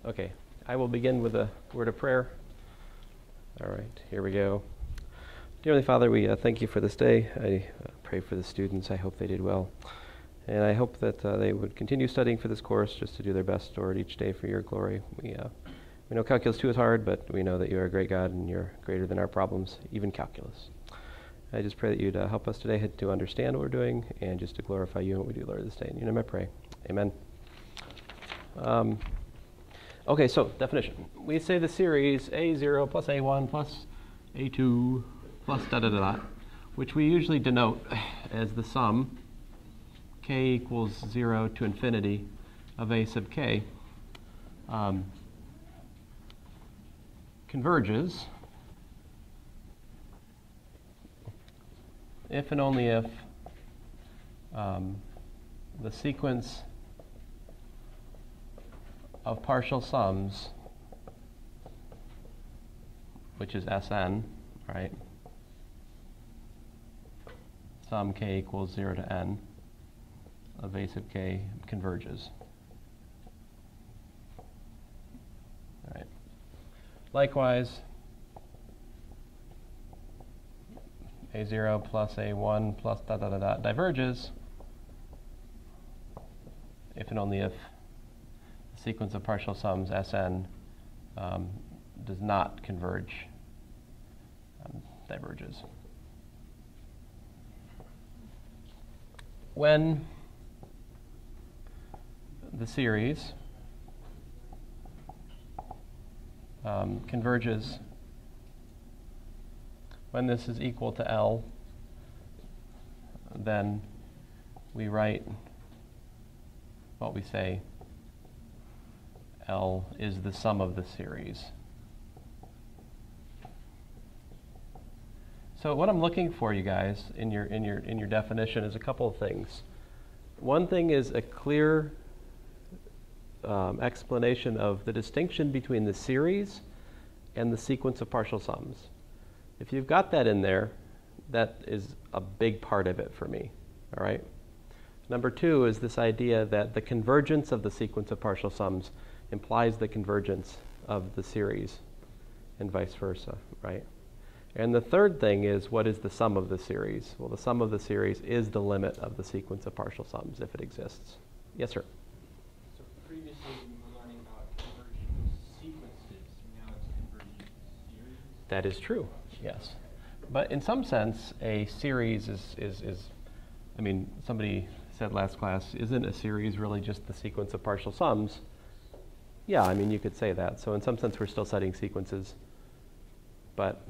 Okay, I will begin with a word of prayer. All right, here we go. Dear Heavenly Father, we thank you for this day. I pray for the students. I hope they did well. And I hope that they would continue studying for this course just to do their best, Lord, each day for your glory. We know Calculus 2 is hard, but we know that you are a great God and you're greater than our problems, even calculus. I just pray that you'd help us today to understand what we're doing and just to glorify you and what we do, Lord, this day. In your name I pray. Amen. Okay, so definition. We say the series A0 plus A1 plus A2 plus da-da-da-da, which we usually denote as the sum k equals 0 to infinity of A sub k converges if and only if the sequence of partial sums, which is Sn, right? Sum k equals 0 to n of A sub k converges. All right. Likewise, A0 plus A1 plus da-da-da-da diverges if and only if the sequence of partial sums Sn does not converge, diverges. When the series converges, when this is equal to L, then we write what we say L is the sum of the series. So what I'm looking for, you guys, in your definition is a couple of things. One thing is a clear explanation of the distinction between the series and the sequence of partial sums. If you've got that in there, that is a big part of it for me. All right. Number two is this idea that the convergence of the sequence of partial sums implies the convergence of the series and vice versa, right? And the third thing is, what is the sum of the series? Well, the sum of the series is the limit of the sequence of partial sums if it exists. Yes, sir? So previously we were learning about converging sequences. Now it's converging series? That is true, yes. But in some sense, a series is I mean, somebody said last class, isn't a series really just the sequence of partial sums? Yeah, I mean, you could say that. So in some sense, we're still studying sequences, but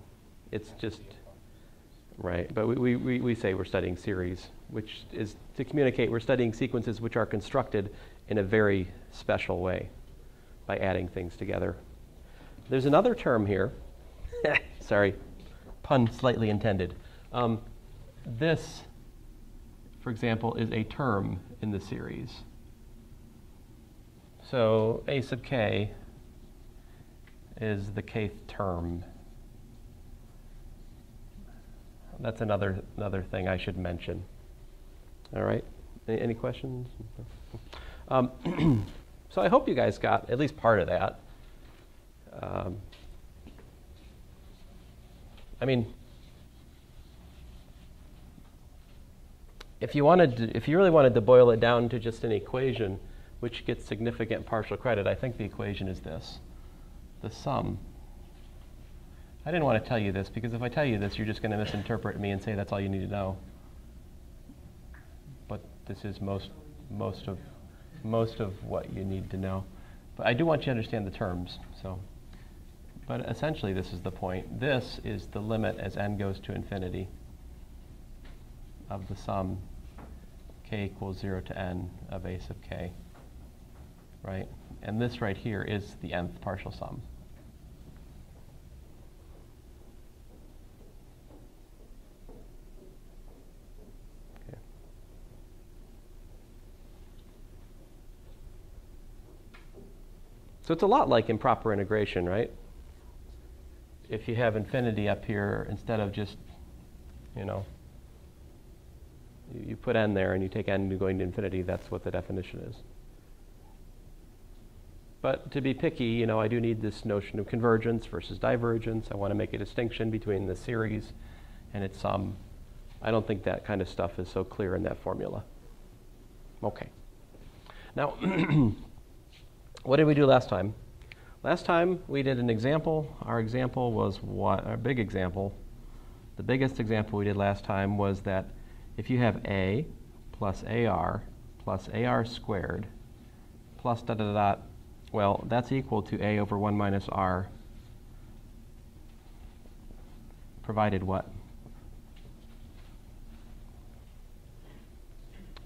it's just, right. But we say we're studying series, which is to communicate we're studying sequences which are constructed in a very special way by adding things together. There's another term here. Sorry, pun slightly intended. This, for example, is a term in the series. So A sub k is the kth term. That's another thing I should mention. All right. Any questions? So I hope you guys got at least part of that. I mean, if you really wanted to boil it down to just an equation which gets significant partial credit, I think the equation is this: the sum. I didn't want to tell you this because if I tell you this, you're just going to misinterpret me and say that's all you need to know. But this is most of what you need to know. But I do want you to understand the terms. So, but essentially, this is the point. This is the limit as n goes to infinity of the sum k equals 0 to n of A sub k, right? And this right here is the nth partial sum. Okay. So it's a lot like improper integration, right? If you have infinity up here, instead of just, you put n there and you take n going to infinity, that's what the definition is. But to be picky, I do need this notion of convergence versus divergence. I want to make a distinction between the series and its sum. I don't think that kind of stuff is so clear in that formula. Okay. Now, what did we do last time? Last time we did an example. Our example was what? Our big example. The biggest example we did last time was that if you have A plus AR squared plus dot dot dot, well, that's equal to A over 1 minus R, provided what?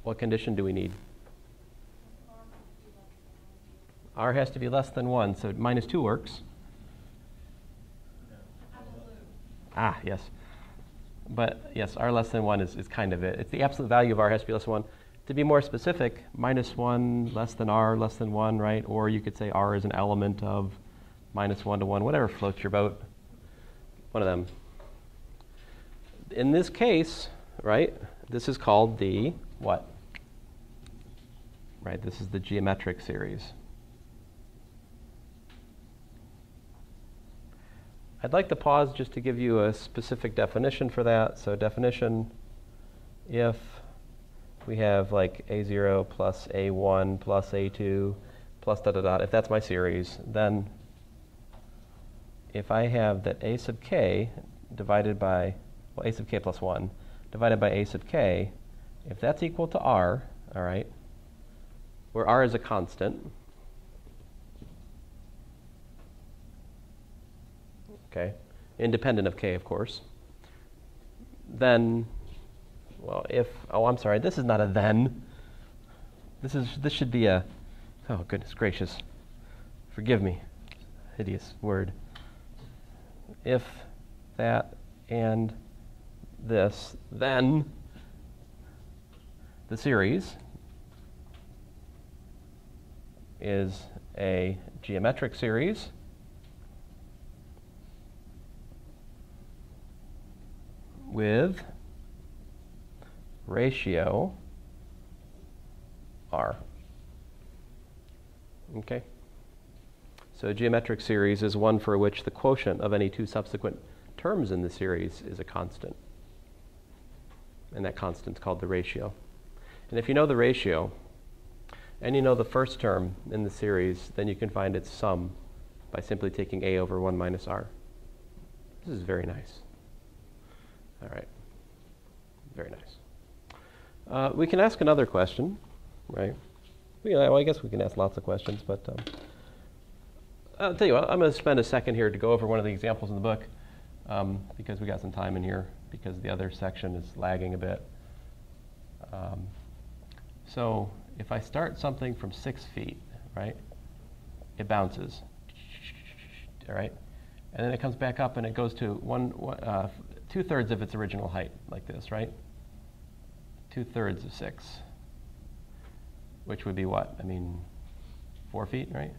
What condition do we need? R has to be less than 1, so minus 2 works. Ah, yes. But yes, R less than 1 is kind of it. It's the absolute value of R has to be less than 1. To be more specific, minus 1 less than R less than 1, right? Or you could say R is an element of minus 1 to 1, whatever floats your boat. One of them. In this case, right, this is called the what? Right, this is the geometric series. I'd like to pause just to give you a specific definition for that. So definition, if we have like A0 plus A1 plus A2 plus dot dot dot, if that's my series, then if I have that A sub k divided by, well, A sub k plus 1 divided by A sub k, if that's equal to R, all right, where R is a constant, okay, independent of k, of course, then, well, if, oh, I'm sorry, this is not a then. This should be a, oh, goodness gracious. Forgive me, hideous word. If that and this, then the series is a geometric series with ratio R. Okay? So a geometric series is one for which the quotient of any two subsequent terms in the series is a constant. And that constant is called the ratio. And if you know the ratio, and you know the first term in the series, then you can find its sum by simply taking A over 1 minus R. This is very nice. All right. Very nice. We can ask another question, right? Well, I guess we can ask lots of questions, but I'll tell you what, I'm going to spend a second here to go over one of the examples in the book because we got some time in here because the other section is lagging a bit. So if I start something from 6 feet, right, it bounces, all right? And then it comes back up and it goes to 2/3 of its original height, like this, right? 2/3 of 6, which would be what? I mean, 4 feet, right?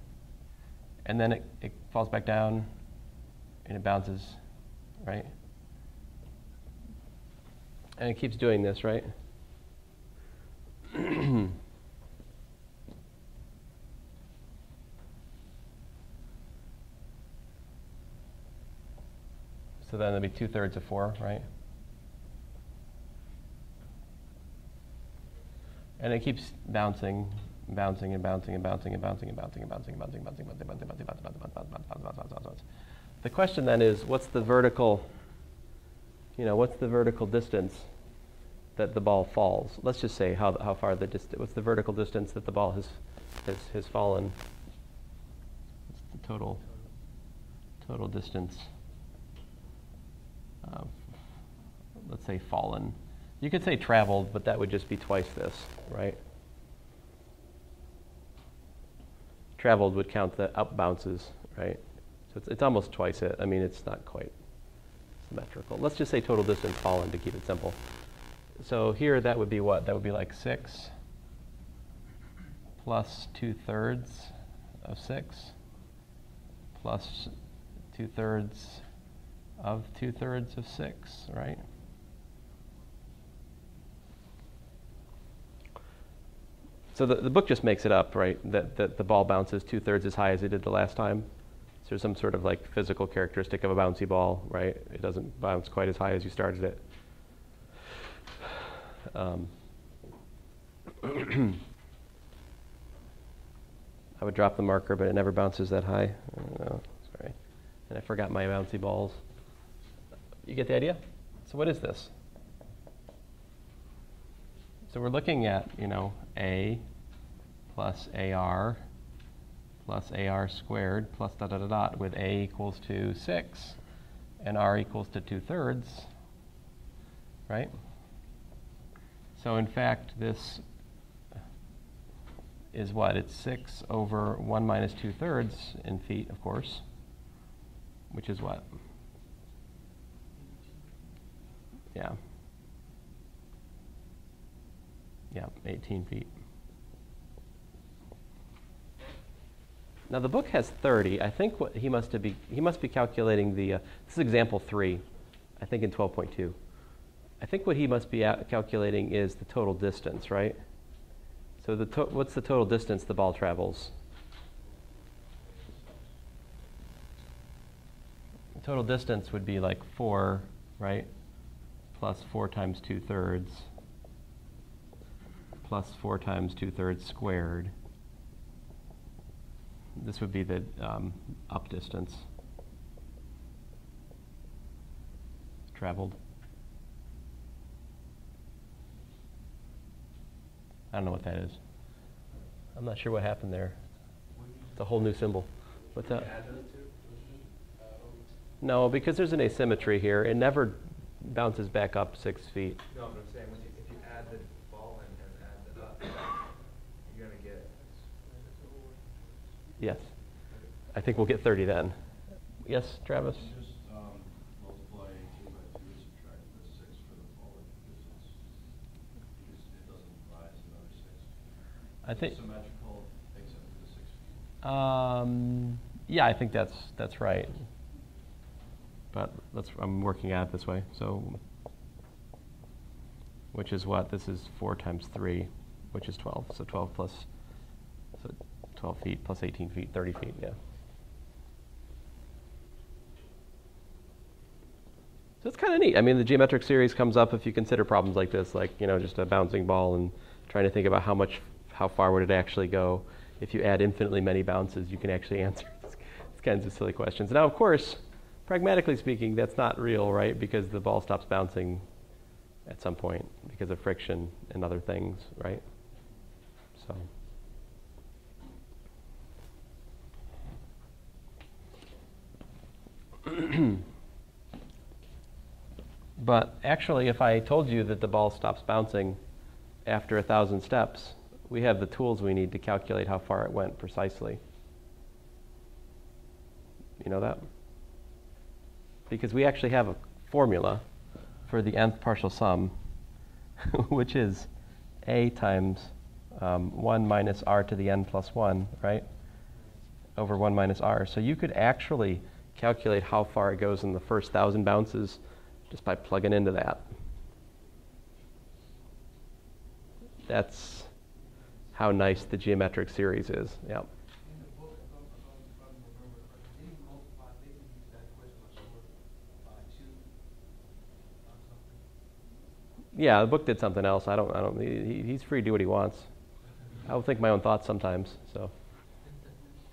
And then it falls back down and it bounces, right? And it keeps doing this, right? So then it'll be 2/3 of 4, right? And it keeps bouncing, bouncing and bouncing and bouncing and bouncing and bouncing and bouncing and bouncing and bouncing and bouncing and bouncing and bouncing and bouncing. The question then is, what's the vertical, what's the vertical distance that the ball falls? Let's just say how far the distance, what's the vertical distance that the ball has fallen? What's the total distance? Let's say fallen. You could say traveled, but that would just be twice this, right? Traveled would count the up bounces, right? So it's almost twice it. I mean, it's not quite symmetrical. Let's just say total distance fallen to keep it simple. So here that would be what? That would be like 6 plus 2/3 of 6 plus 2/3 of 2/3 of 6, right? So the book just makes it up, right? That the ball bounces 2/3 as high as it did the last time. So there's some sort of like physical characteristic of a bouncy ball, right? It doesn't bounce quite as high as you started it. I would drop the marker, but it never bounces that high. Oh, sorry. And I forgot my bouncy balls. You get the idea? So what is this? So we're looking at, A plus AR plus AR squared plus dot, dot, dot, dot, with A equals to 6 and R equals to 2/3, right? So in fact, this is what? It's 6 over 1 minus 2/3 in feet, of course, which is what? Yeah. Yeah, 18 feet. Now the book has 30. I think what he must be calculating the, this is example 3, I think in 12.2. I think what he must be calculating is the total distance, right? So what's the total distance the ball travels? The total distance would be like 4, right? Plus 4 times 2/3 plus 4 times 2/3 squared. This would be the up distance traveled. I don't know what that is. I'm not sure what happened there. It's a whole new symbol. What's that? No, because there's an asymmetry here. It never bounces back up 6 feet. No, but I'm saying if you add the ball in and add it up, you're going to get... Yes. I think we'll get 30 then. Yes, Travis? Just multiply 18 by 2 and subtract the 6 for the forward distance. Because it doesn't rise another 6. I think symmetrical except for the 6 feet. yeah, I think that's right. But I'm working at it this way. So, which is what? This is 4 times 3, which is 12. So 12 plus, so 12 feet plus 18 feet, 30 feet, yeah. So it's kind of neat. I mean, the geometric series comes up if you consider problems like this, like, just a bouncing ball and trying to think about how far would it actually go. If you add infinitely many bounces, you can actually answer these kinds of silly questions. Now, of course, pragmatically speaking, that's not real, right? Because the ball stops bouncing at some point because of friction and other things, right? So. But actually, if I told you that the ball stops bouncing after 1,000 steps, we have the tools we need to calculate how far it went precisely. You know that? Because we actually have a formula for the nth partial sum, which is a times 1 minus r to the n plus 1, right? Over 1 minus r. So you could actually calculate how far it goes in the first 1,000 bounces just by plugging into that. That's how nice the geometric series is. Yep. Yeah, the book did something else. He's free to do what he wants. I will think my own thoughts sometimes, so,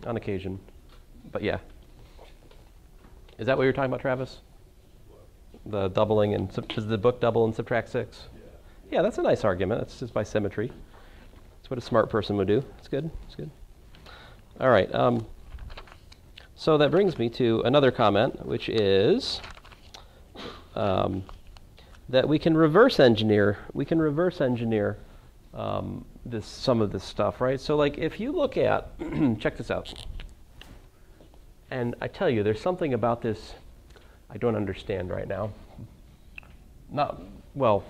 on occasion. But yeah. Is that what you're talking about, Travis? The doubling and, does the book double and subtract 6? Yeah, that's a nice argument. That's just by symmetry. That's what a smart person would do. It's good. It's good. All right. So that brings me to another comment, which is that we can reverse engineer. We can reverse engineer some of this stuff, right? So, like, if you look at, check this out. And I tell you, there's something about this I don't understand right now. Well,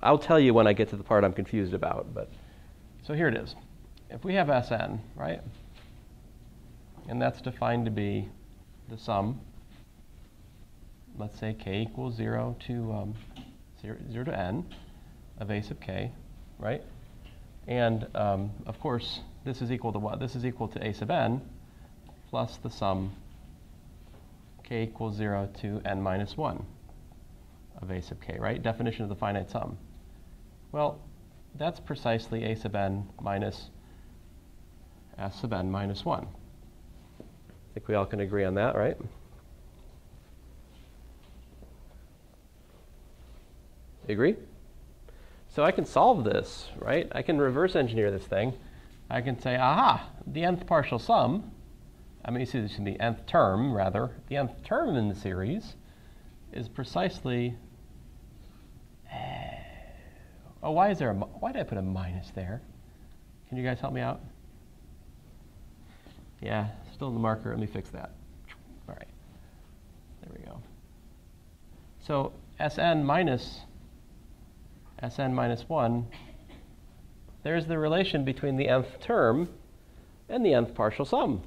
I'll tell you when I get to the part I'm confused about. But so here it is. If we have Sn, right, and that's defined to be the sum, let's say k equals 0 to 0 to n of a sub k, right? And of course, this is equal to what? This is equal to a sub n plus the sum k equals 0 to n minus 1 of a sub k, right? Definition of the finite sum. Well, that's precisely a sub n minus s sub n minus 1. I think we all can agree on that, right? Agree? So I can solve this, right? I can reverse engineer this thing. I can say, aha, the nth partial sum, this is the nth term, rather. The nth term in the series is precisely, oh, why did I put a minus there? Can you guys help me out? Yeah, still in the marker. Let me fix that. All right. There we go. So Sn minus 1, there's the relation between the nth term and the nth partial sum,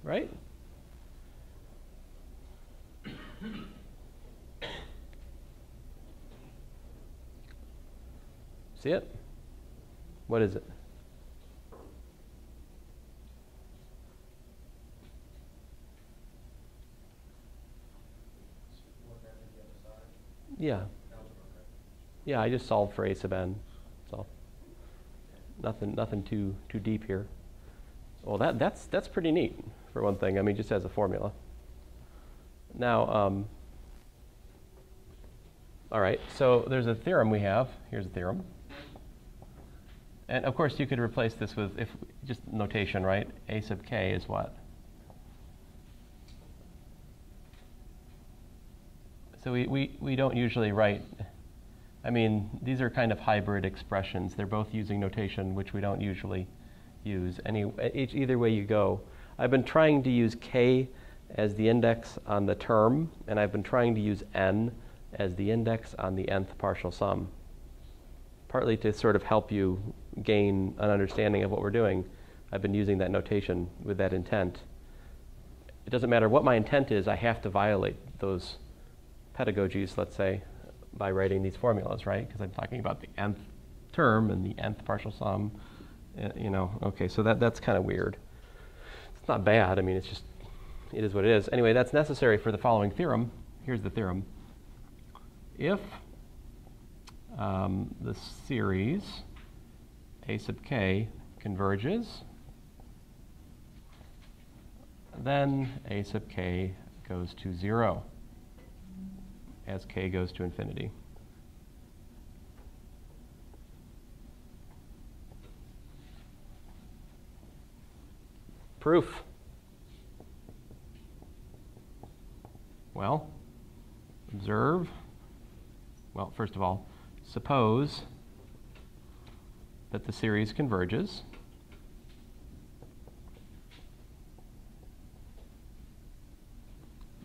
right? See it? What is it? Yeah. Yeah, I just solved for a sub n. So nothing too deep here. Well, that's pretty neat for one thing. Just as a formula. Now, all right. So there's a theorem we have. Here's a theorem. And of course, you could replace this with just notation, right? A sub k is what? So we don't usually write. These are kind of hybrid expressions. They're both using notation, which we don't usually use. Either way you go. I've been trying to use k as the index on the term, and I've been trying to use n as the index on the nth partial sum, partly to sort of help you gain an understanding of what we're doing. I've been using that notation with that intent. It doesn't matter what my intent is, I have to violate those pedagogies, let's say, by writing these formulas, right? Because I'm talking about the nth term and the nth partial sum. Okay, so that's kind of weird. It's not bad. It's just, it is what it is. Anyway, that's necessary for the following theorem. Here's the theorem. If the series a sub k converges, then a sub k goes to 0 as k goes to infinity. Proof. Well, observe. Well, first of all, suppose that the series converges.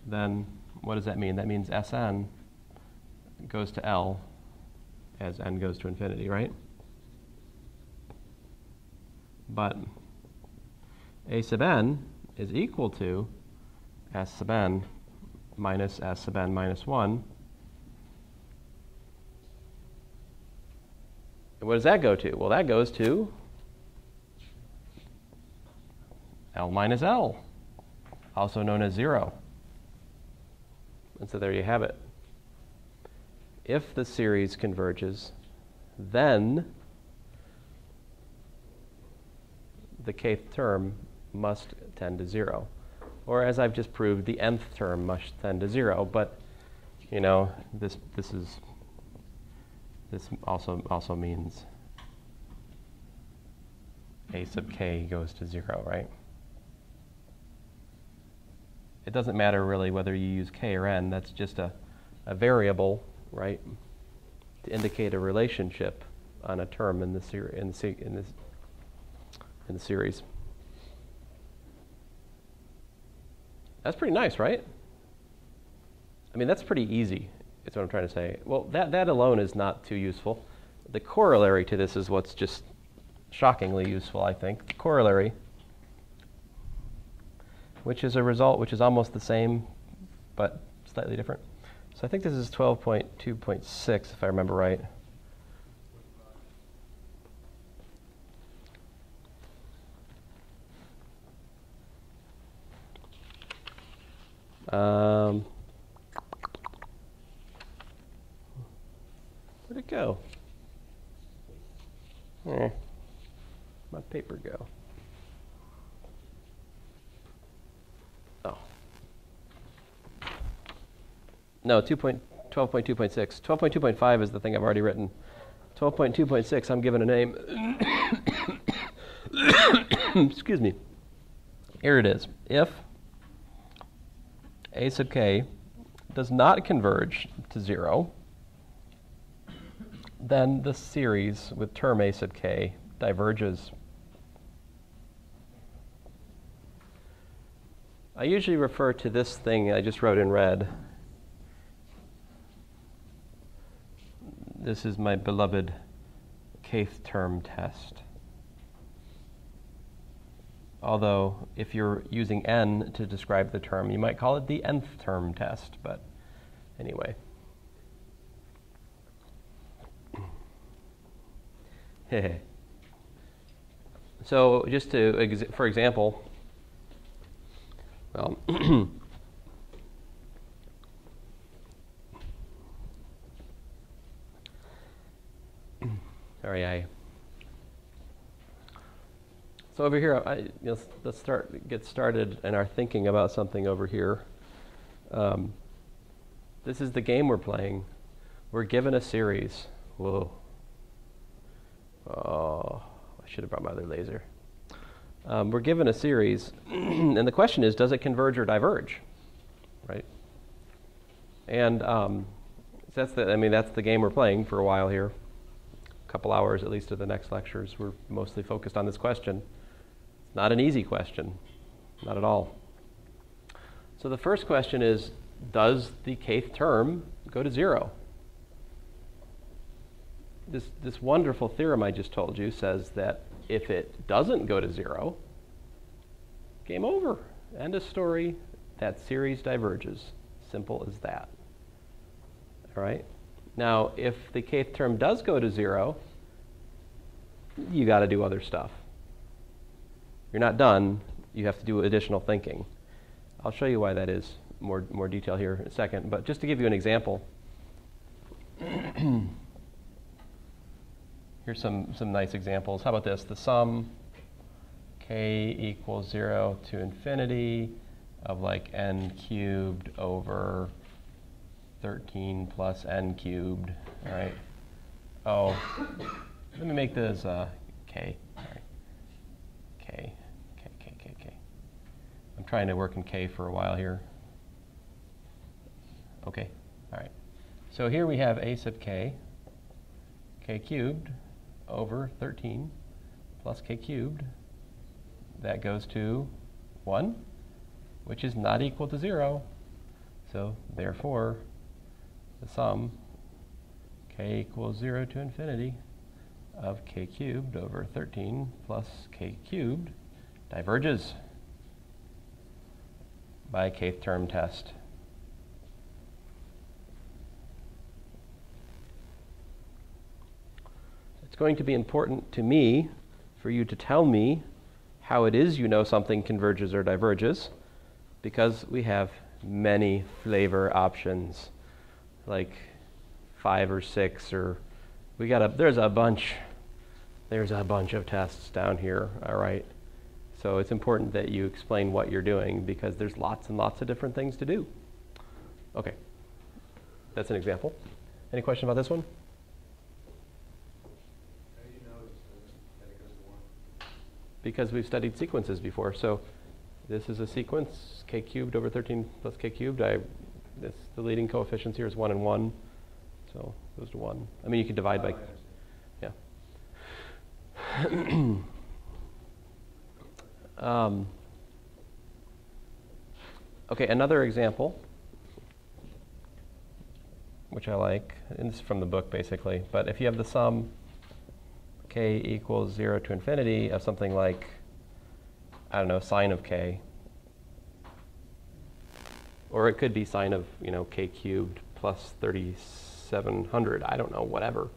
Then what does that mean? That means Sn goes to L as n goes to infinity, right? But a sub n is equal to S sub n minus S sub n minus 1. And what does that go to? Well, that goes to L minus L, also known as 0. And so there you have it. If the series converges, then the kth term must tend to 0. Or as I've just proved, the nth term must tend to 0. But this also means a sub k goes to 0, right? It doesn't matter really whether you use k or n. That's just a variable, right, to indicate a relationship on a term in the series. That's pretty nice, right? That's pretty easy, is what I'm trying to say. Well, that alone is not too useful. The corollary to this is what's just shockingly useful, I think. The corollary, which is a result which is almost the same, but slightly different. So I think this is 12.2.6, if I remember right. Where'd it go? My paper go? Oh. No, 12.2.6. 12.2.5 is the thing I've already written. 12.2.6, I'm given a name. Excuse me. Here it is. If a sub k does not converge to 0, then the series with term a sub k diverges. I usually refer to this thing I just wrote in red. This is my beloved kth term test. Although, if you're using n to describe the term, you might call it the nth term test, but anyway. So, just to, for example, well, sorry, so over here, let's get started in our thinking about something over here. This is the game we're playing. We're given a series. Whoa. Oh, I should have brought my other laser. We're given a series, and the question is, does it converge or diverge, right? And that's the game we're playing for a while here. A couple hours at least of the next lectures, we're mostly focused on this question. It's not an easy question, not at all. So the first question is, does the kth term go to 0? This wonderful theorem I just told you says that if it doesn't go to 0, game over. End of story. That series diverges. Simple as that. All right? Now, if the kth term does go to 0, you got to do other stuff. You're not done. You have to do additional thinking. I'll show you why that is more detail here in a second. But just to give you an example, here's some nice examples. How about this? The sum k equals 0 to infinity of like n cubed over 13 plus n cubed. All right. Oh, let me make this k. All right. K. I'm trying to work in k for a while here. Okay. All right. So here we have a sub k cubed over 13 plus k cubed. That goes to 1, which is not equal to 0. So therefore, the sum k equals 0 to infinity of k cubed over 13 plus k cubed diverges by kth term test. It's going to be important to me for you to tell me how it is you know something converges or diverges, because we have many flavor options, like 5 or 6, or there's a bunch of tests down here, all right? So it's important that you explain what you're doing, because there's lots and lots of different things to do. Okay, that's an example. Any question about this one? How do you know that it goes to 1? Because we've studied sequences before. So this is a sequence, k cubed over 13 plus k cubed. The leading coefficients here is 1 and 1, so it goes to 1. I mean, you could divide by, yeah. Okay, another example, which I like, and this is from the book basically, but if you have the sum k equals 0 to infinity of something like, I don't know, sine of k, or it could be sine of, k cubed plus 3,700, I don't know, whatever.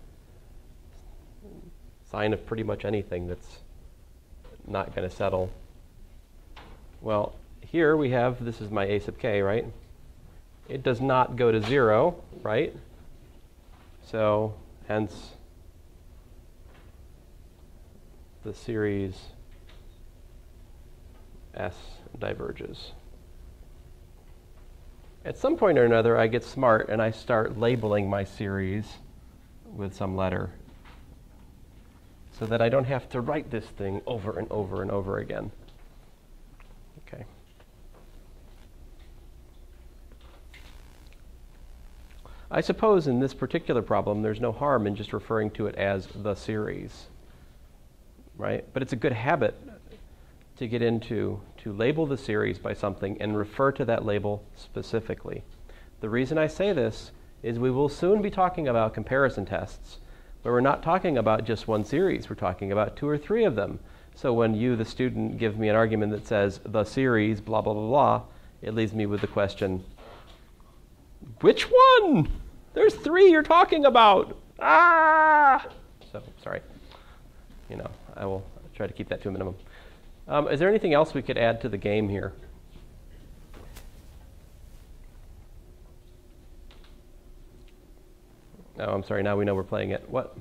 Sine of pretty much anything that's not going to settle. Well, here we have, this is my a sub k, right? It does not go to 0, right? So hence the series S diverges. At some point or another, I get smart and I start labeling my series with some letter so that I don't have to write this thing over and over and over again. Okay. I suppose in this particular problem, there's no harm in just referring to it as the series, right? But it's a good habit to get into to label the series by something and refer to that label specifically. The reason I say this is we will soon be talking about comparison tests, where we're not talking about just one series, we're talking about 2 or 3 of them. So when you, the student, give me an argument that says the series, blah, blah, blah, blah, it leaves me with the question, which one? There's 3 you're talking about. Ah! So, sorry. You know, I will try to keep that to a minimum. Is there anything else we could add to the game here? Oh, I'm sorry. Now we know we're playing it. What?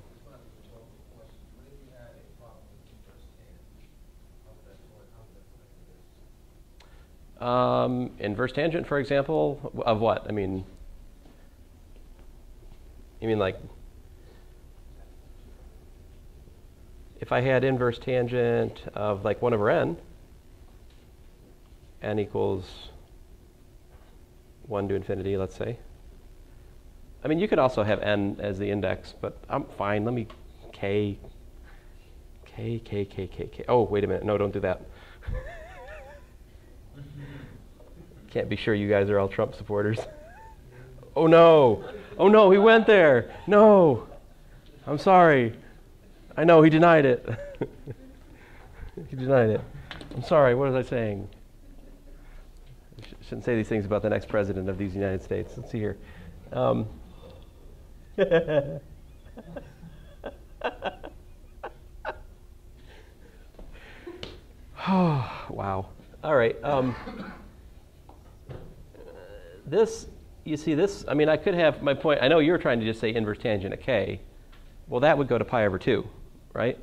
Inverse tangent, for example, of what? I mean, you mean like if I had inverse tangent of like 1 over n equals 1 to infinity, let's say. I mean, you could also have n as the index, but I'm fine. Let me k. Oh, wait a minute. No, don't do that. Can't be sure you guys are all Trump supporters. Oh, no. Oh, no, he went there. No. I'm sorry. I know, he denied it. He denied it. I'm sorry, what was I saying? I shouldn't say these things about the next president of these United States. Let's see here. Wow. All right. This, you see this, I mean, I could have my point. I know you were trying to just say inverse tangent of k. Well, that would go to pi over 2, right?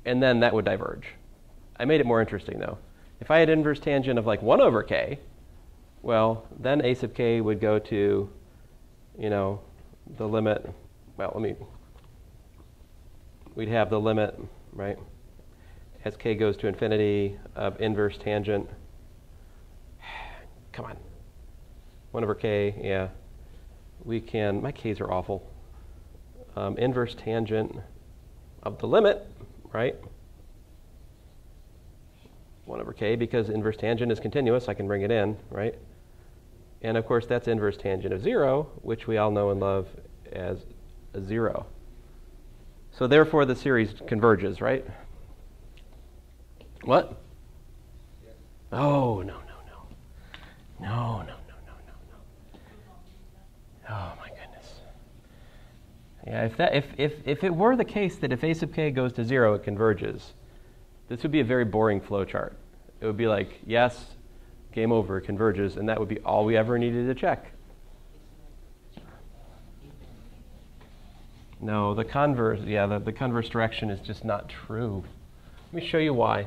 And then that would diverge. I made it more interesting, though. If I had inverse tangent of like 1 over k, well, then a sub k would go to, you know, the limit. Well, we'd have the limit, right, as k goes to infinity of inverse tangent. Come on. 1 over k, yeah. We can, my k's are awful. Inverse tangent of the limit, right? 1 over k, because inverse tangent is continuous, I can bring it in, right? And of course, that's inverse tangent of 0, which we all know and love as a 0. So therefore, the series converges, right? What? Yes. Oh, no. No. Oh, my goodness. Yeah, if it were the case that if a sub k goes to 0, it converges, this would be a very boring flow chart. It would be like, yes, game over, it converges, and that would be all we ever needed to check. No, the converse, the converse direction is just not true. Let me show you why.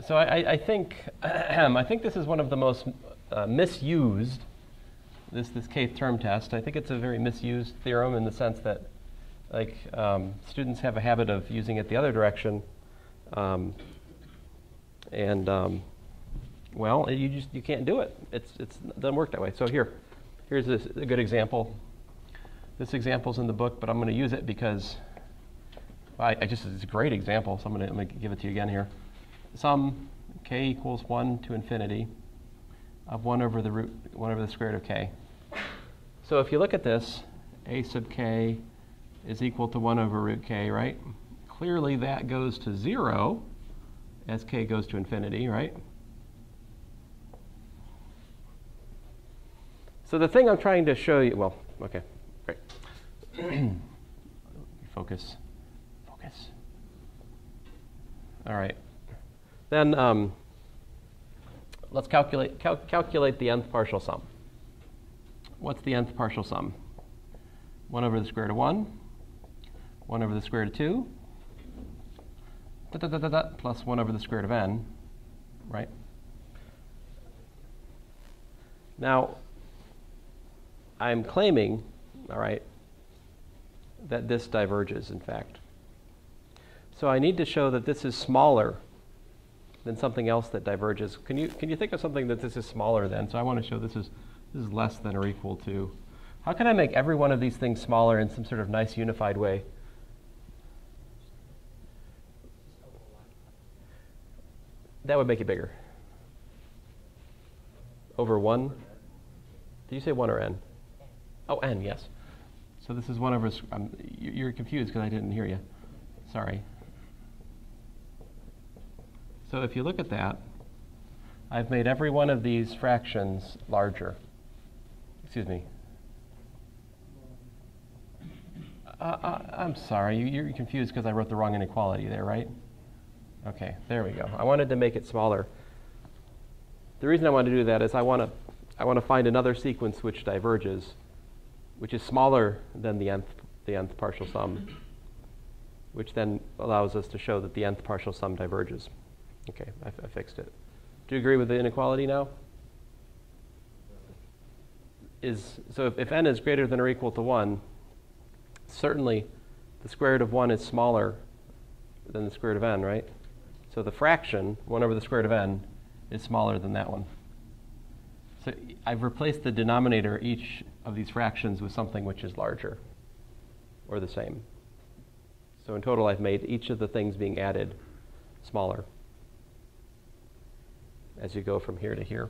So I think I think this is one of the most misused, this kth term test. I think it's a very misused theorem in the sense that like students have a habit of using it the other direction, well, you can't do it. It doesn't work that way. So here's a good example. This example's in the book, but I'm going to use it because it's a great example. So I'm going to give it to you again here. Sum k equals 1 to infinity of 1 over the square root of k. So if you look at this, a sub k is equal to 1 over root k, right? Clearly that goes to 0 as k goes to infinity, right? So the thing I'm trying to show you, well, okay, great. Focus. All right. Then let's calculate the nth partial sum. What's the nth partial sum? 1 over the square root of 1, 1 over the square root of 2, plus 1 over the square root of n, right? Now, I'm claiming, all right, that this diverges, in fact. So I need to show that this is smaller than something else that diverges. Can you think of something that this is smaller than? So I want to show this is less than or equal to. How can I make every one of these things smaller in some sort of nice unified way? That would make it bigger. Over 1? Did you say 1 or n? Oh, n, yes. So this is 1 over, you're confused because I didn't hear you. Sorry. So if you look at that, I've made every one of these fractions larger. Excuse me. I'm sorry, you're confused because I wrote the wrong inequality there, right? Okay, there we go. I wanted to make it smaller. The reason I want to do that is I want to find another sequence which diverges, which is smaller than the nth partial sum, which then allows us to show that the nth partial sum diverges. Okay, I fixed it. Do you agree with the inequality now? So if n is greater than or equal to 1, certainly the square root of 1 is smaller than the square root of n, right? So the fraction, 1 over the square root of n, is smaller than that one. So I've replaced the denominator of each of these fractions with something which is larger or the same. So in total, I've made each of the things being added smaller as you go from here to here.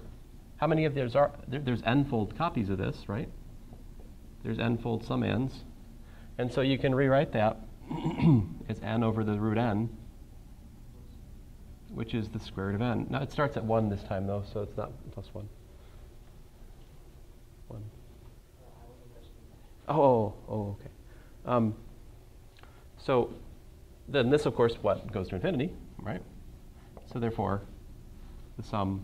How many of these are there's n-fold copies of this, right? There's n-fold some n's. And so you can rewrite that as n over the root n, which is the square root of n. Now it starts at 1 this time, though, so it's not plus 1. 1. Oh, okay. So then this, of course, what goes to infinity, right? So therefore, the sum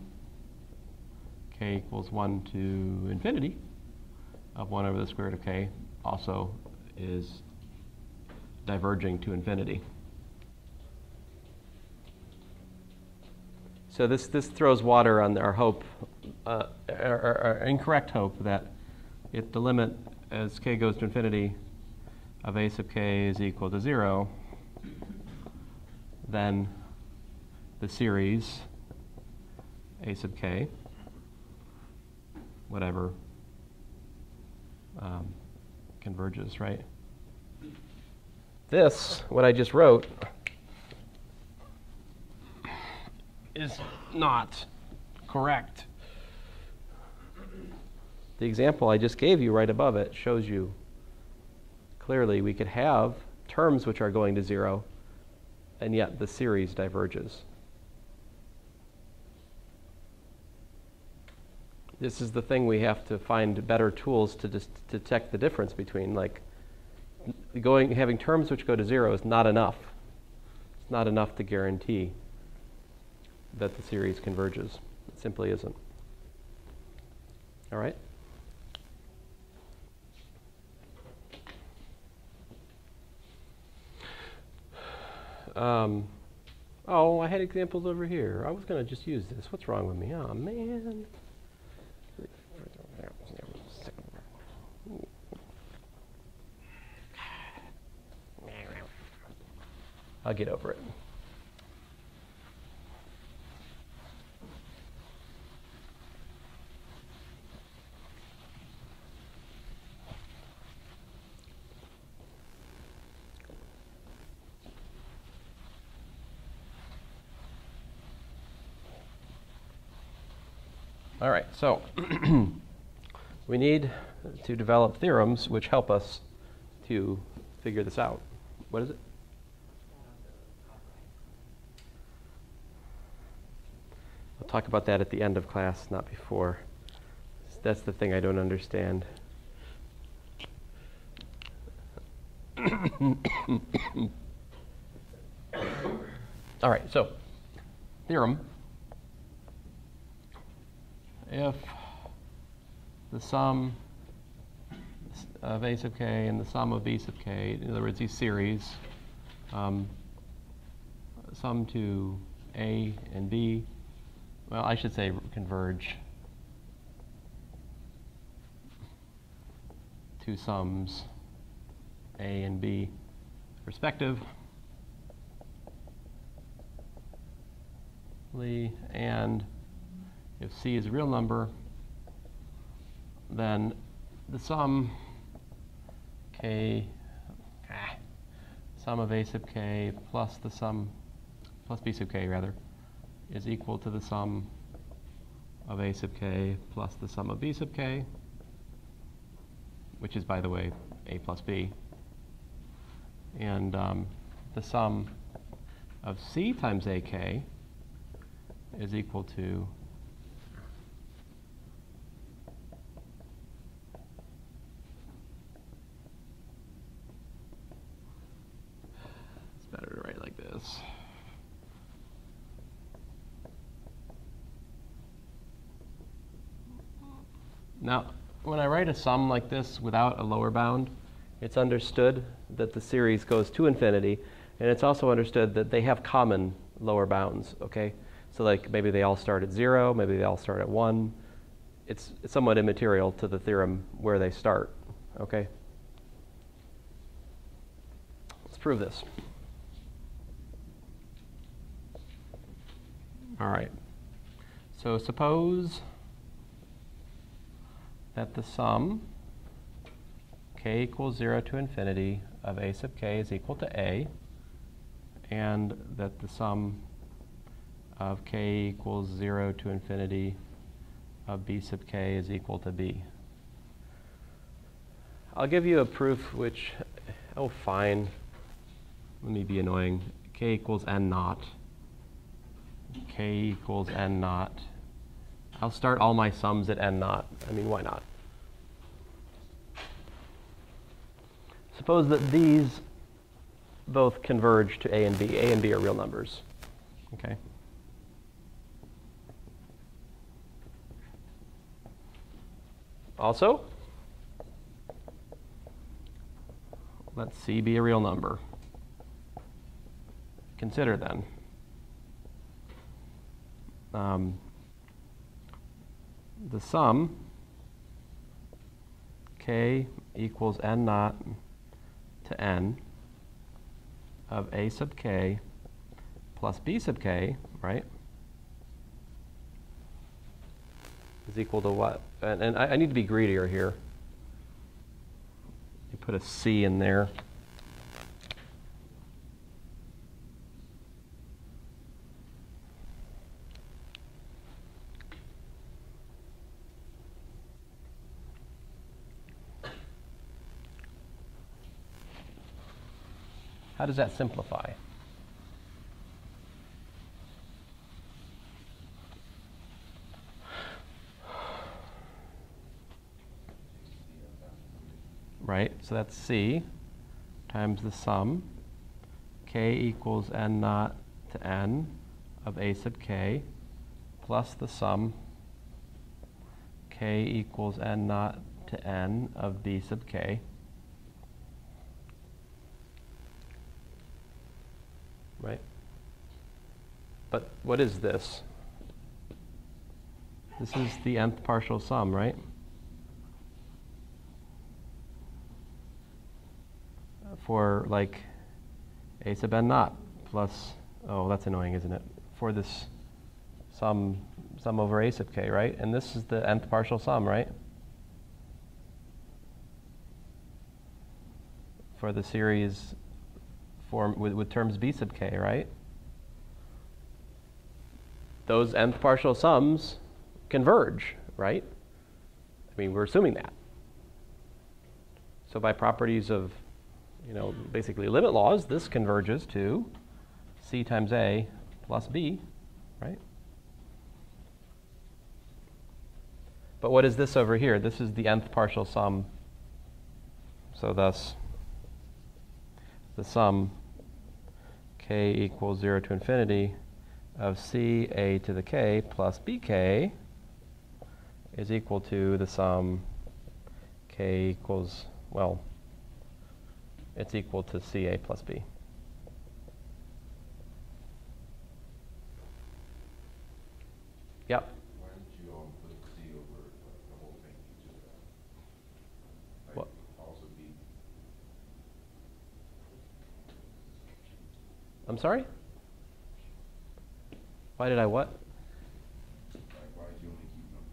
k equals 1 to infinity of 1 over the square root of k also is diverging to infinity. So this throws water on our hope, our incorrect hope that if the limit as k goes to infinity of a sub k is equal to 0, then the series a sub k, whatever, converges, right? This, what I just wrote, is not correct. The example I just gave you right above it shows you clearly we could have terms which are going to 0, and yet the series diverges. This is the thing we have to find better tools to detect the difference between. Like having terms which go to 0 is not enough. It's not enough to guarantee that the series converges. It simply isn't. All right? Oh, I had examples over here. I was going to just use this. What's wrong with me? Oh, man. I'll get over it. All right, so we need to develop theorems which help us to figure this out. What is it? I'll talk about that at the end of class, not before. That's the thing I don't understand. All right, so theorem, if the sum of a sub k and the sum of b sub k, in other words, these series, sum to a and b, well, I should say converge to sums a and b respectively, and if c is a real number, then the sum sum of a sub k plus the sum plus b sub k rather is equal to the sum of a sub k plus the sum of b sub k, which is, by the way, a plus b, and the sum of c times ak is equal to better to write like this. Now, when I write a sum like this without a lower bound, it's understood that the series goes to infinity, and it's also understood that they have common lower bounds, okay? So like maybe they all start at 0, maybe they all start at 1. It's somewhat immaterial to the theorem where they start, okay? Let's prove this. All right, so suppose that the sum k equals 0 to infinity of a sub k is equal to a, and that the sum of k equals 0 to infinity of b sub k is equal to b. I'll give you a proof which, oh fine, let me be annoying, k equals n naught. K equals n naught. I'll start all my sums at n naught. I mean, why not? Suppose that these both converge to a and b. A and b are real numbers. Okay. Also, let c be a real number. Consider then the sum k equals n naught to n of a sub k plus b sub k, right, is equal to what? And I need to be greedier here. You put a c in there. How does that simplify? Right, so that's c times the sum k equals n naught to n of a sub k plus the sum k equals n naught to n of b sub k. Right? But what is this? This is the nth partial sum, right? For like a sub n naught plus, oh, that's annoying, isn't it? For this sum over a sub k, right? And this is the nth partial sum, right? For the series form with terms b sub k, right? Those nth partial sums converge, right? I mean, we're assuming that. So by properties of, basically limit laws, this converges to c times a plus b, right? But what is this over here? This is the nth partial sum. So thus, the sum k equals 0 to infinity of CA to the K plus BK is equal to the sum K equals, well, it's equal to CA plus B. Yep. Why didn't you put C over the whole thing? You just What? Also B. I'm sorry? Why did I what? Like, why did you only keep them?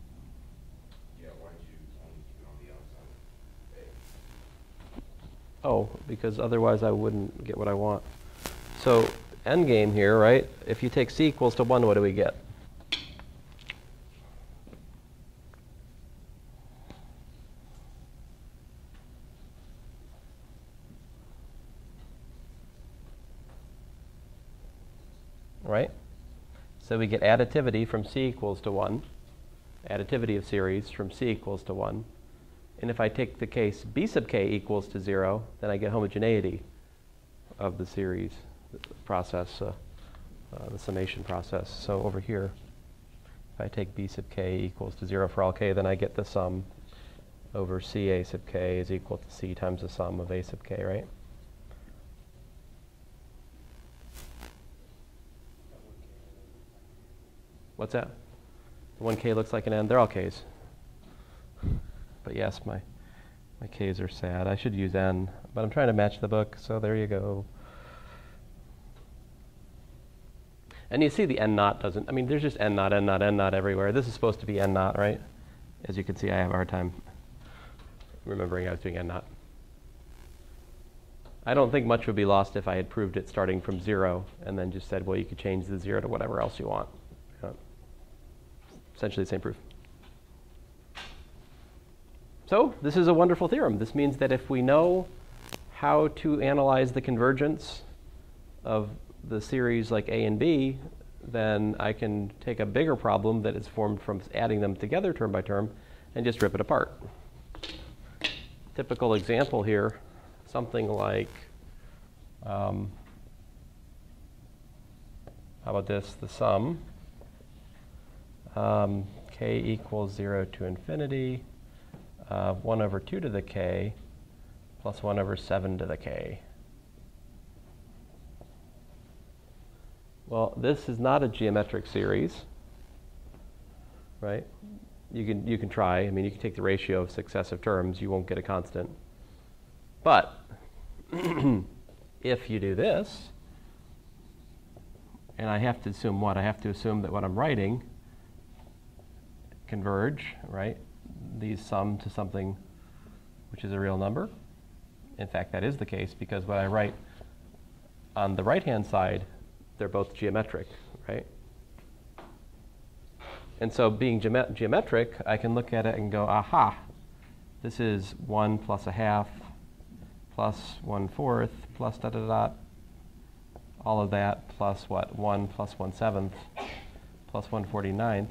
Yeah, why did you only keep it on the outside? Oh, because otherwise I wouldn't get what I want. So endgame here, right? If you take C equals to 1, what do we get? Right? So we get additivity from C equals to 1, additivity of series from C equals to 1. And if I take the case B sub k equals to 0, then I get homogeneity of the series process, the summation process. So over here, if I take B sub k equals to 0 for all k, then I get the sum over CA sub k is equal to C times the sum of A sub k, right? What's that? The 1k looks like an n. They're all k's. But yes, my k's are sad. I should use n, but I'm trying to match the book, so there you go. And you see the n naught doesn't, I mean, there's just n naught, n naught, n naught everywhere. This is supposed to be n naught, right? As you can see, I have a hard time remembering I was doing n naught. I don't think much would be lost if I had proved it starting from 0 and then just said, well, you could change the 0 to whatever else you want. Essentially the same proof. So this is a wonderful theorem. This means that if we know how to analyze the convergence of the series like A and B, then I can take a bigger problem that is formed from adding them together term by term and just rip it apart. Typical example here, something like, how about this, the sum, k equals 0 to infinity, 1 over 2 to the k plus 1 over 7 to the k. Well, this is not a geometric series, right? You can try. I mean, you can take the ratio of successive terms. You won't get a constant. But if you do this, and I have to assume what? I have to assume that what I'm writing converge, right? These sum to something which is a real number. In fact, that is the case because what I write on the right-hand side, they're both geometric, right? And so being geometric, I can look at it and go, aha, this is 1 plus a half plus 1/4 plus dot dot dot, all of that plus what? 1 plus 1/7 plus 1/49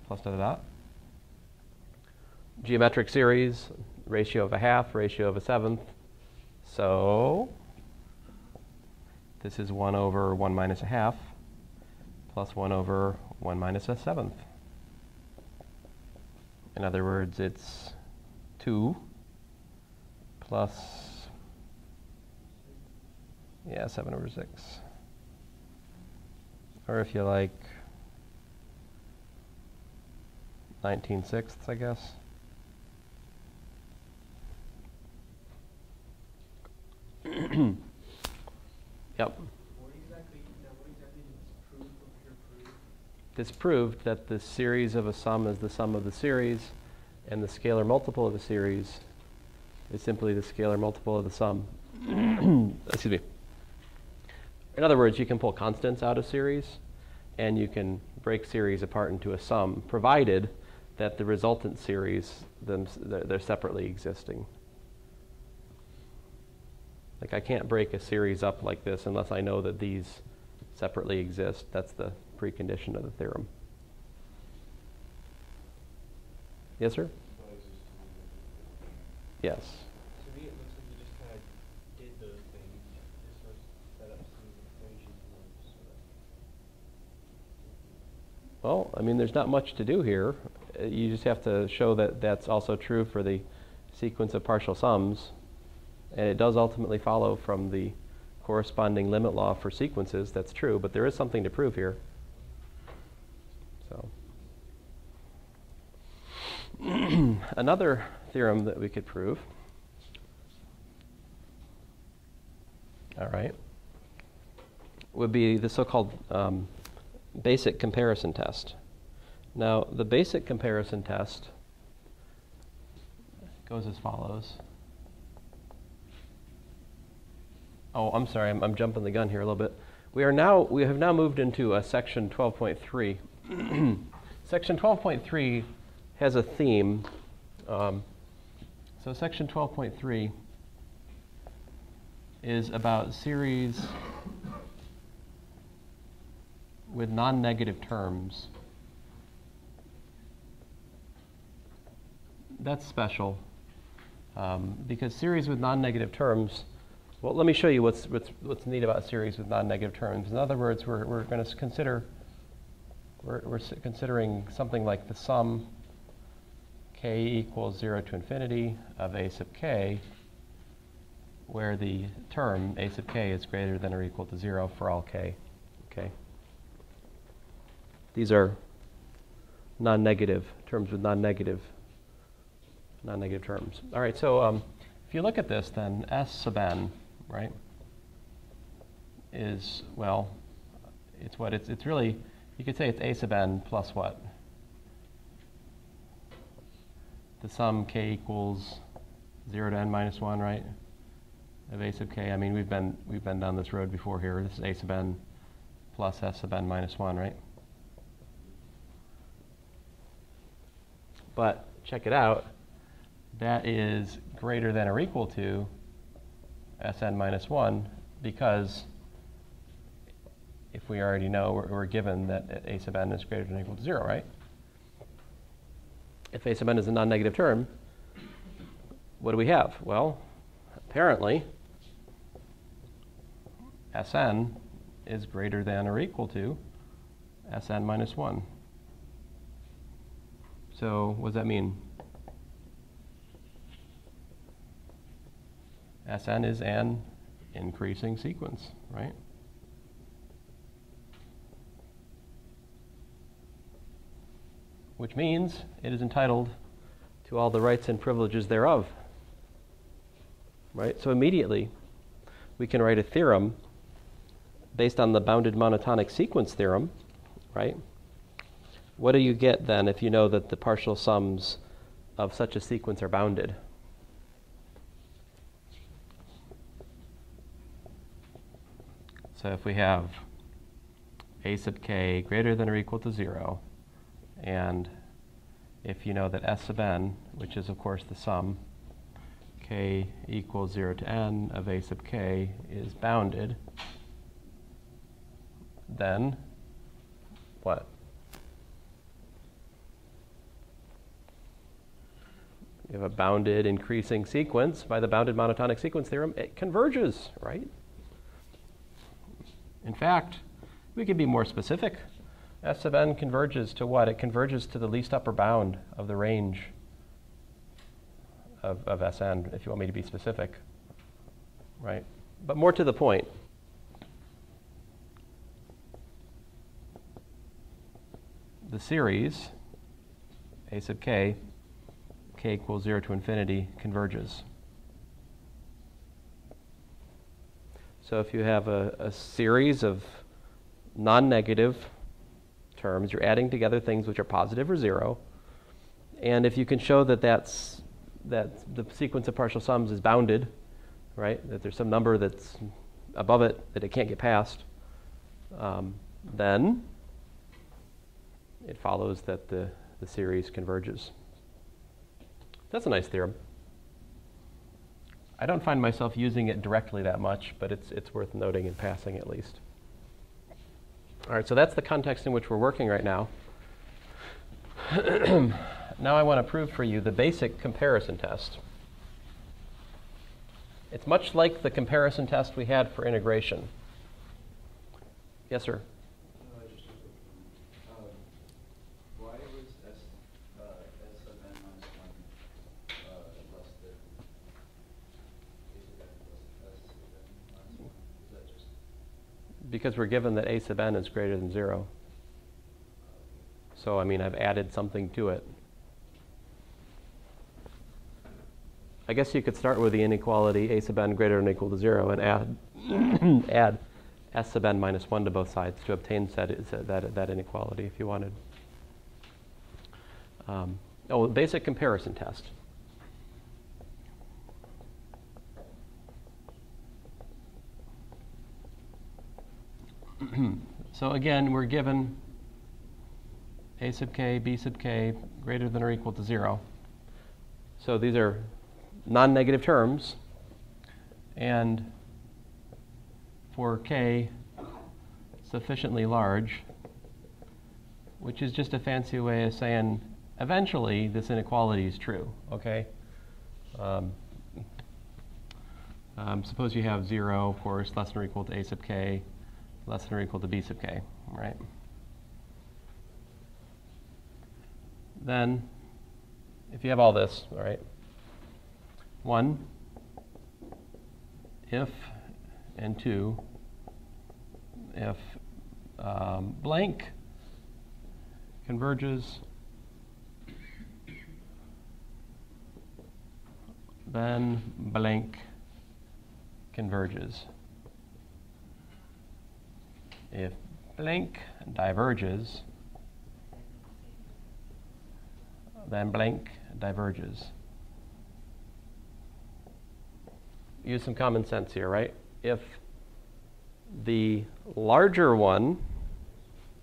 plus dot dot dot. Geometric series, ratio of a half, ratio of a 7th. So this is 1 over 1 minus a half plus 1 over 1 minus a 7th. In other words, it's 2 plus, 7 over 6. Or if you like, 19/6, I guess. Yep. What exactly is proved over here proved? It's proved that the series of a sum is the sum of the series, and the scalar multiple of a series is simply the scalar multiple of the sum. Excuse me. In other words, you can pull constants out of series, and you can break series apart into a sum, provided that the resultant series, they're separately existing. Like I can't break a series up like this unless I know that these separately exist. That's the precondition of the theorem. Yes, sir? Yes. To me, it looks like you just kind of did those things. Just sort of set up some equations and then just sort of Well, I mean, there's not much to do here. You just have to show that that's also true for the sequence of partial sums. And it does ultimately follow from the corresponding limit law for sequences. That's true, but there is something to prove here. So another theorem that we could prove, all right, would be the so-called basic comparison test. Now, the basic comparison test goes as follows. Oh, I'm sorry, I'm jumping the gun here a little bit. We have now moved into section 12.3. Section 12.3 has a theme. So section 12.3 is about series with non-negative terms. That's special because series with non-negative terms. Well, let me show you what's neat about series with non-negative terms. In other words, we're going to consider we're considering something like the sum k equals 0 to infinity of a sub k, where the term a sub k is greater than or equal to 0 for all k. Okay. These are non-negative terms with non-negative terms. All right. So if you look at this, then S sub n, right, is, well, it's what? It's really, you could say it's a sub n plus what? The sum k equals 0 to n minus 1, right, of a sub k. I mean, we've been down this road before here. This is a sub n plus s sub n minus 1, right? But check it out. That is greater than or equal to Sn minus 1, because if we already know, we're given that a sub n is greater than or equal to 0, right? If a sub n is a non-negative term, what do we have? Well, apparently, Sn is greater than or equal to Sn minus 1. So what does that mean? Sn is an increasing sequence, right? Which means it is entitled to all the rights and privileges thereof, right? So immediately we can write a theorem based on the bounded monotonic sequence theorem, right? What do you get then if you know that the partial sums of such a sequence are bounded? So if we have a sub k greater than or equal to 0, and if you know that S sub n, which is of course the sum, k equals 0 to n of a sub k, is bounded, then what? You have a bounded increasing sequence by the bounded monotonic sequence theorem. It converges, right? In fact, we could be more specific. S sub n converges to what? It converges to the least upper bound of the range of Sn, if you want me to be specific, right? But more to the point, the series a sub k, k equals 0 to infinity, converges. So if you have a series of non-negative terms, you're adding together things which are positive or 0, and if you can show that that the sequence of partial sums is bounded, right, that there's some number that's above it that it can't get past, then it follows that the series converges. That's a nice theorem. I don't find myself using it directly that much, but it's worth noting in passing at least. All right, so that's the context in which we're working right now. Now I want to prove for you the basic comparison test. It's much like the comparison test we had for integration. Yes, sir? because we're given that a sub n is greater than 0. So, I mean, I've added something to it. I guess you could start with the inequality a sub n greater than or equal to 0 and add, add s sub n minus 1 to both sides to obtain that inequality if you wanted. Basic comparison test. So again, we're given a sub k, b sub k greater than or equal to 0. So these are non-negative terms. And for k sufficiently large, which is just a fancy way of saying eventually this inequality is true, okay? Suppose you have 0, of course, less than or equal to a sub k, less than or equal to b sub k, right? Then, if you have all this, all right, 1, if, and 2, if blank converges, then blank converges. If blank diverges, then blank diverges. Use some common sense here, right? If the larger one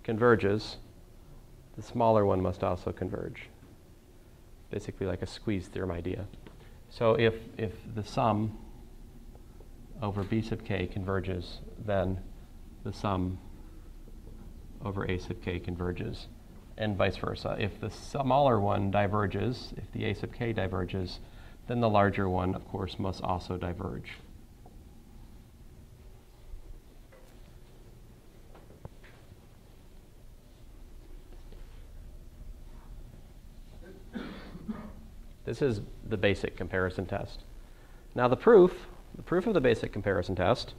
converges, the smaller one must also converge. Basically like a squeeze theorem idea. So if the sum over b sub k converges, then the sum over a sub k converges, and vice versa. If the smaller one diverges, if the a sub k diverges, then the larger one, of course, must also diverge. This is the basic comparison test. Now the proof of the basic comparison test,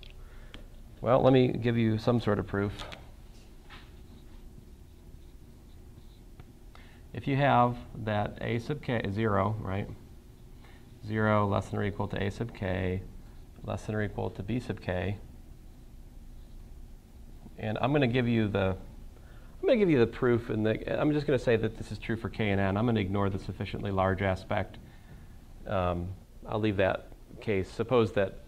well, let me give you some sort of proof. If you have that a sub k is 0, right? 0 less than or equal to a sub k, less than or equal to b sub k, and I'm going to give you the proof, and I'm just going to say that this is true for k and n. I'm going to ignore the sufficiently large aspect. I'll leave that case. Suppose that,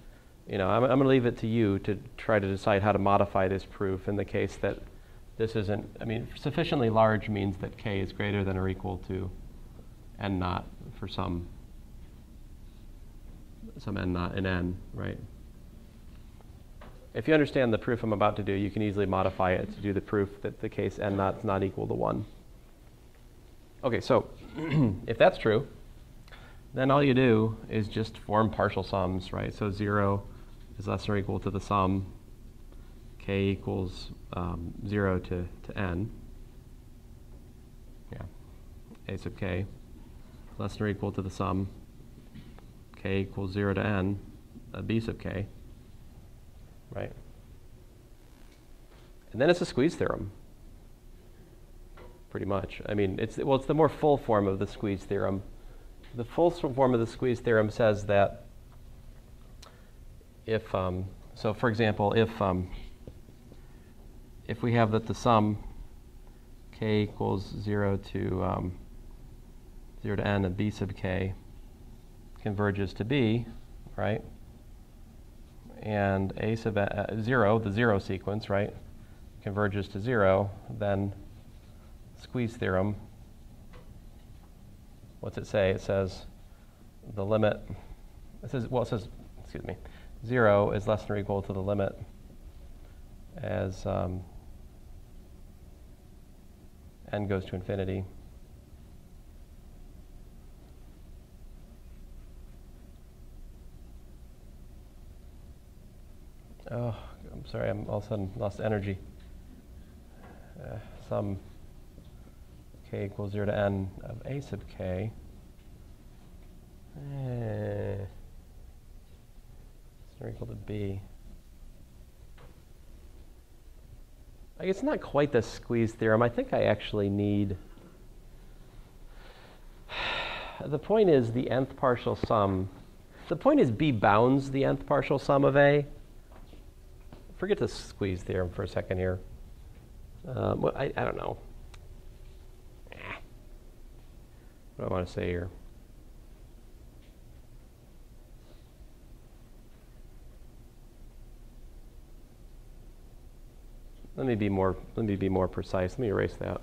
I'm going to leave it to you to try to decide how to modify this proof in the case that this isn't, sufficiently large means that k is greater than or equal to n naught for some n naught in n, right? If you understand the proof I'm about to do, you can easily modify it to do the proof that the case n naught is not equal to 1. Okay, so if that's true, then all you do is just form partial sums, right? So 0 is less than or equal to the sum k equals 0 to n. Yeah, a sub k less than or equal to the sum k equals 0 to n, b sub k, right? And then it's a squeeze theorem, pretty much. It's the more full form of the squeeze theorem. The full form of the squeeze theorem says that if, so for example, if we have that the sum k equals 0 to 0 to n of b sub k converges to b, right? And a sub 0, the 0 sequence, right, converges to 0, then squeeze theorem, what's it say? It says the limit, excuse me, 0 is less than or equal to the limit as n goes to infinity. Oh, I'm sorry, I'm all of a sudden lost energy. Sum k equals 0 to n of a sub k. It's not equal to b. It's not quite the squeeze theorem. I think I actually need... The point is the nth partial sum. The point is B bounds the nth partial sum of A. Forget the squeeze theorem for a second here. Well, I don't know. What do I want to say here? Let me be more precise. Let me erase that.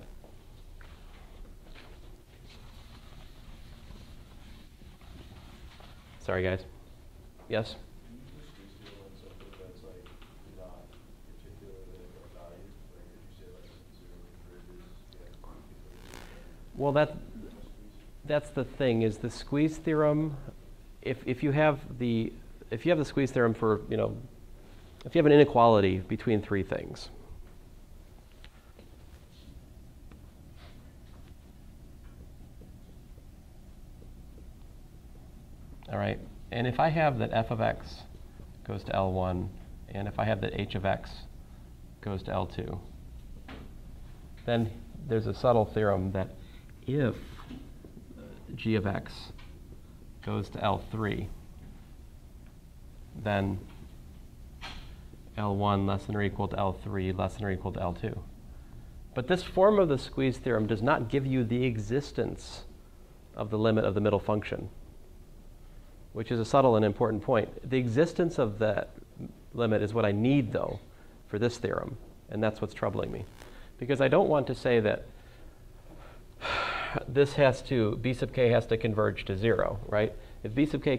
Sorry, guys. Yes? Can you just squeeze the one something that's like not particularly a value? Like if you say like 0 converges, Well, that's the thing, is the squeeze theorem. If you have the squeeze theorem for, if you have an inequality between three things. All right, and if I have that f of x goes to L1, and if I have that h of x goes to L2, then there's a subtle theorem that if g of x goes to L3, then L1 less than or equal to L3 less than or equal to L2. But this form of the squeeze theorem does not give you the existence of the limit of the middle function, which is a subtle and important point. The existence of that limit is what I need, though, for this theorem, and that's what's troubling me. Because I don't want to say that B sub k has to converge to 0, right? If B sub k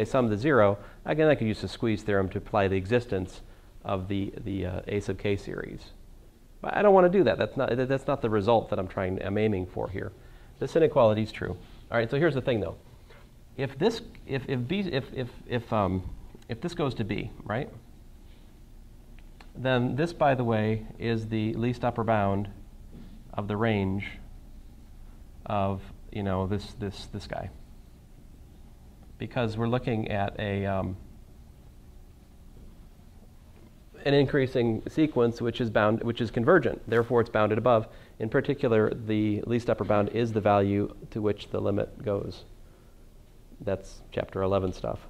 sums to 0, again, I could use the squeeze theorem to apply the existence of the A sub k series. But I don't want to do that. That's not the result that I'm aiming for here. This inequality is true. All right, so here's the thing, though. If this goes to B, right? Then this, by the way, is the least upper bound of the range of this guy, because we're looking at an increasing sequence which is convergent. Therefore, it's bounded above. In particular, the least upper bound is the value to which the limit goes. That's chapter 11 stuff.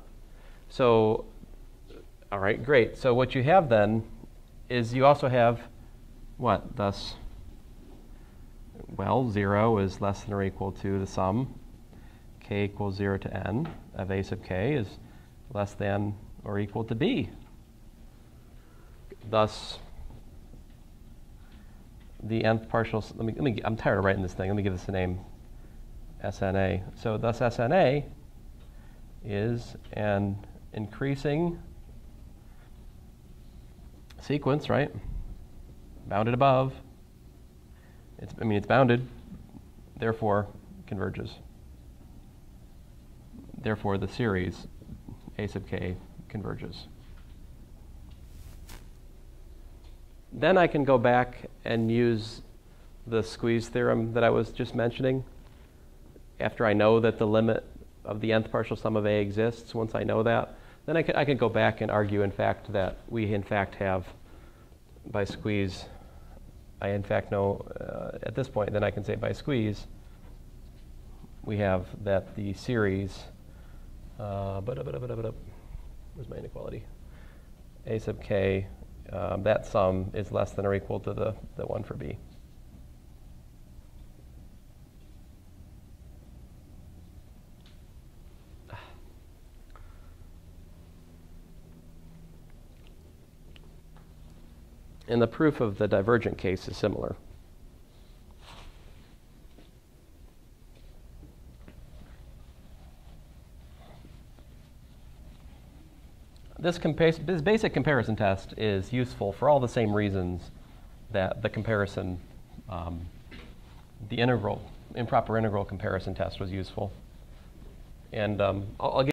So, all right, great. So what you have then is you also have what? Thus, well, 0 is less than or equal to the sum k equals 0 to n of A sub k is less than or equal to B. Thus, the nth partial, I'm tired of writing this thing. Let me give this a name, SNA. So thus SNA is an increasing sequence, right? Bounded above. It's bounded, therefore converges. Therefore, the series A sub k converges. Then I can go back and use the squeeze theorem that I was just mentioning after I know that the limit of the nth partial sum of A exists. Once I know that, then I can go back and argue, in fact, that we, in fact, have, by squeeze, I, in fact, know at this point, then I can say by squeeze, we have that the series, where's my inequality? A sub k, that sum is less than or equal to the one for B. And the proof of the divergent case is similar. This basic comparison test is useful for all the same reasons that the comparison, the improper integral comparison test was useful. And I'll give